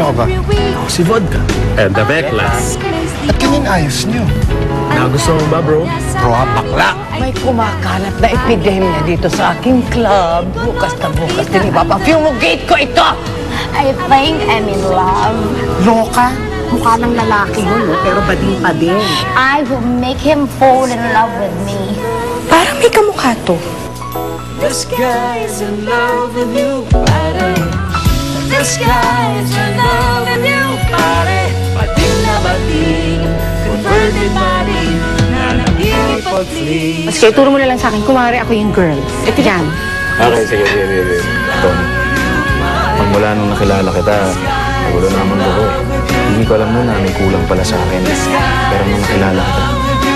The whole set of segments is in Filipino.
ka ba? Ako si Vodka. And the Beklas. At kanin ayos niyo? Nagusto mo ba, bro? Bro, bakla! May kumakalat na epidemya dito sa aking club. Bukas na bukas din ipapafumigate ko ito! I think I'm in love. Loka? Mukha ng lalaki yun, no? Pero bading pa din. I will make him fall in love with me. Parang may kamukha to. This guy's in love with you, pare. This guy's in love with you, pare. Bading na bading, converted body, na nag-ipag-flee. Mas kayo, turo mo na lang sa akin. Kumari ako yung girl. Ito yan. Okay, sige. Tony, magmula nung nakilala kita, nagulo naman ako eh. Hindi ko alam na may kulang pala sa akin. Pero nung nakilala kita,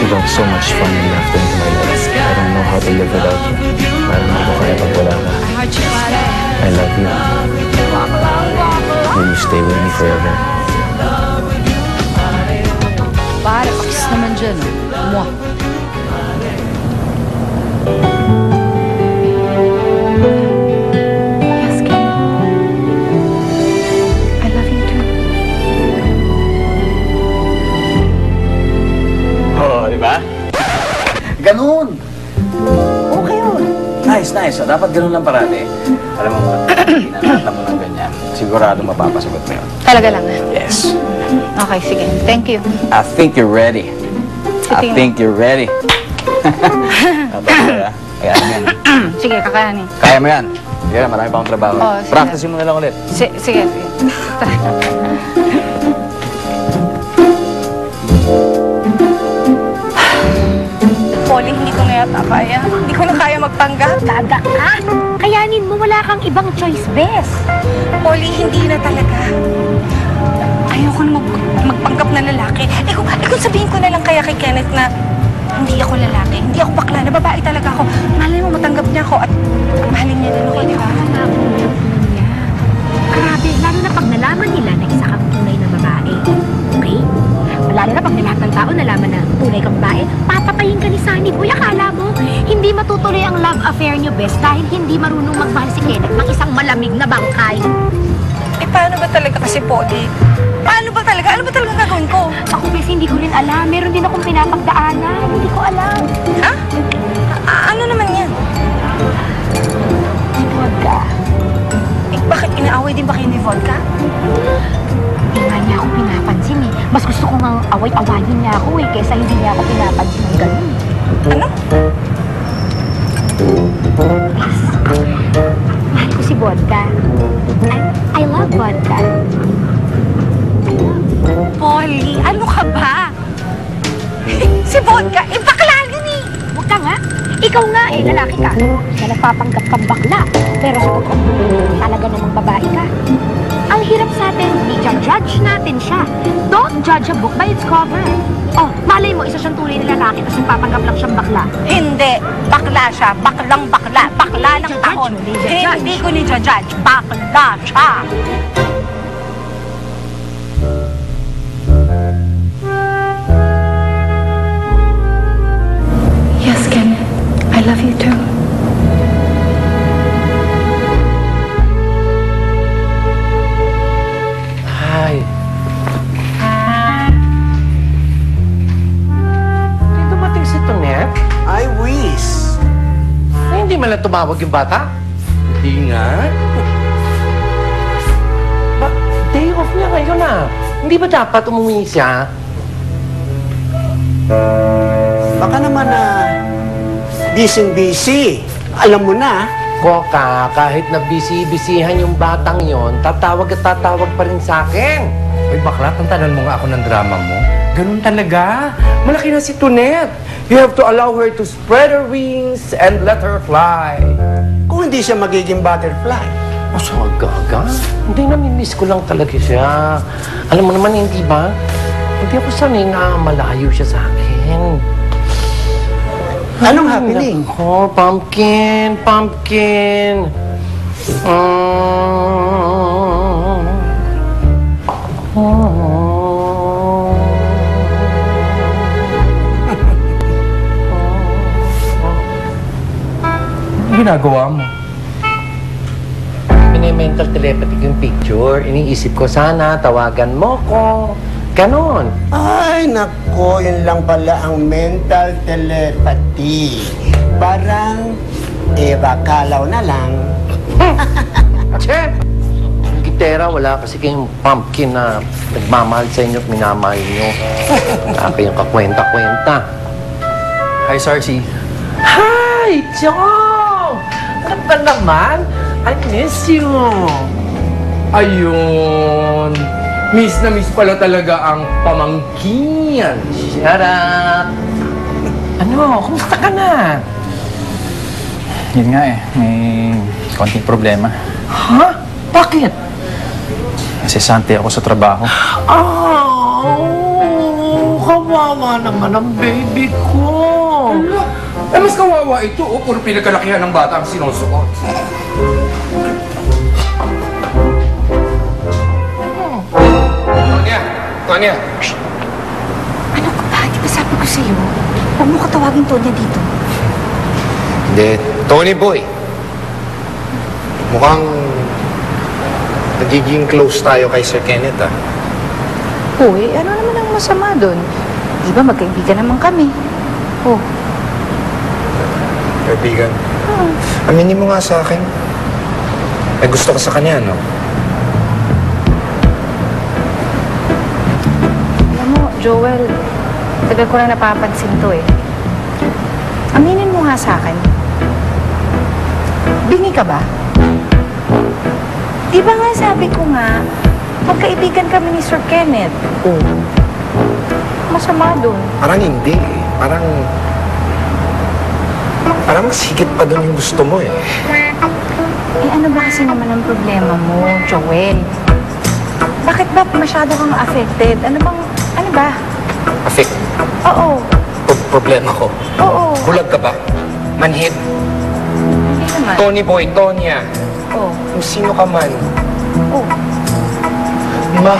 you brought so much fun and laughter into my life. I don't know how to live without you. Parang hindi ko kaya pag wala ka. I love you. Will you stay with me forever? Pare, pakis naman dyan. Mwah. Yes, Ken. I love you too. Oo, di ba? Ganun! Okay yun. Nice. Dapat ganun lang parati. Alam mo ba, pinanata mo ng ganyan. Sigurado mapapasagot mo yun. Talaga lang. Yes. Okay, sige. Thank you. I think you're ready. I think you're ready. Kaya mo yan. Sige, kakayanin. Kaya mo yan. Sige, marami pa akong trabaho. Oh, sige. Practice mo na lang ulit. Sige. Pauline, hindi ko na yata kaya. Hindi ko na kaya magpanggap. Gaga ka? Kayanin mo, wala kang ibang choice, best. Pauline, hindi na talaga. Ayoko na magpanggap na lalaki. Kung sabihin ko na lang kaya kay Kenneth na hindi ako lalaki, hindi ako bakla, na babae talaga ako. Malay mo, matanggap niya ako at mahalin niya din ako, di ba? Grabe, lalo na pag nalaman nila na isa kang tunay na babae. Okay? Lalo na pag lahat ng tao nalaman na tunay kang babae, papatayin ka ni Sunny. Uy, akala mo, hindi matutuloy ang love affair niyo, best, dahil hindi marunong magmahal si Kenneth ng isang malamig na bangkay. Paano ba talaga kasi, Pauline? Paano ba talaga? Ano ba talaga gagawin ko? Ako, best, hindi ko rin alam. Meron din akong pinapagdaanan. Hindi ko alam. Ha? Ano naman yan? Si Vodka. Bakit inaaway din ba kayo ni Vodka? Hindi nga niya ako pinapansin eh. Mas gusto ko nga away-awayin niya ako eh, kesa hindi niya ako pinapansin ng ganun. Ano? Mahal ko si Vodka. I love Vodka. Polly, ano ka ba? Si Vodka, bakla yun eh! Huwag ka nga. Ikaw nga eh, lalaki ka. Na nagpapanggap kang bakla. Pero sa totoong talaga namang babae ka. Ang hirap sa atin, i-judge natin siya. Don't judge a book by its cover. Oh, malay mo, isa siyang tunay na lalaki tapos nagpapanggap lang siyang bakla. Hindi, bakla siya. Baklang bakla. Bakla ng taon. Hindi ko ni-judge. Bakla siya. Yes, Ken. I love you too. Hi. Hindi dumating si Tonet? I wish. Hindi man lang tumawag yung bata? Hindi nga. Day off niya ngayon ah. Hindi ba dapat umuwi siya? Baka naman na busy. Alam mo na. Koka, kahit na busy-busyhan yung batang yon, tatawag at tatawag pa rin sa akin. Uy, bakla, tantanan mo nga ako ng drama mo. Ganun talaga. Malaki na si Tonet. You have to allow her to spread her wings and let her fly. Kung hindi siya magiging butterfly. So, gaga. Hindi, namimiss ko lang talaga siya. Alam mo naman, hindi ba? Hindi ako sanay na malayo siya sa akin. Anong happening? Oh, pumpkin. Ano ginagawa mo? mental telepathy yung picture. Iniisip ko sana, tawagan mo ko. Ganon. Ay, nako, yun lang pala ang mental telepathy. Parang Eva Kalaw na lang. Che! Ang gitera, wala kasi kayong pumpkin na nagmamahal sa inyo at minamahal nyo. Wala kayong kakwenta-kwenta. Hi, Sarsi. Hi, Chong! Ano ba naman? I miss you. Ayun. Miss na miss pala talaga ang pamangkin. Shut up! Ano? Kumusta ka na? Yun nga eh, may konting problema. Ha? Bakit? Nasisante ako sa trabaho. Oh, kawawa naman ang baby ko. Mas kawawa ito, puro pinagkalakihan ng bata ang sinusuot. Tonya! Ano ka ba? Di ba sabi ko sa'yo? Huwag mo katawagin Tonya dito. Hindi, Tony Boy. Mukhang nagiging close tayo kay Sir Kenneth, ah. Uy, ano naman ang masama doon? Di ba magkaibigan naman kami? Oh, Kaibigan. Aminin mo nga sa akin. May gusto ka sa kanya, no? alam mo, Joel, tagal ko na napapansin to eh. Aminin mo nga sa akin. Bingi ka ba? Di ba nga sabi ko nga, magkaibigan kami ni Sir Kenneth? Oo. Masama doon. Parang hindi, eh. Parang mas higit pa doon yung gusto mo, eh. Eh ano ba kasi naman ang problema mo, Joel? Bakit ba masyado kang affected? Ano ba? Affect. Oo. Problema ko. Oo. Bulag ka ba? Manhid. Hindi naman. Tony Boy, Tonya. Oo. Kung sino ka man. Oo. Ma.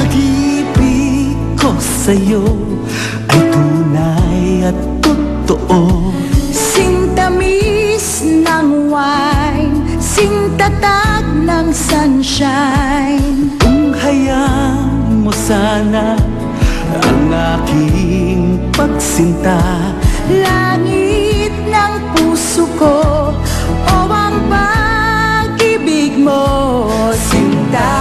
Pag-ibig ko sa'yo ay tunay at totoo. Sintamis ng wine, sintatag ng sunshine. Kung hayaan mo sana ang aking pagsinta, Langit ng puso ko o ang pag-ibig mo, sinta.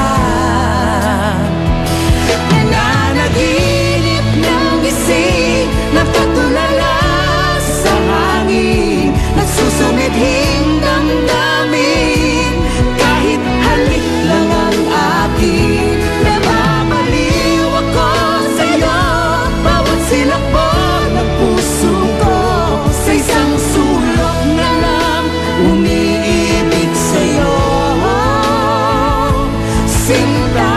Nananaginip ng gising, napatulala sa hangin, nagsusumidhing damdamin, kahit halik lang ang akin. Nababaliw ako sa'yo, bawat silakbo ng puso ko, sa isang sulok na lang umiibig sa'yo, sinta.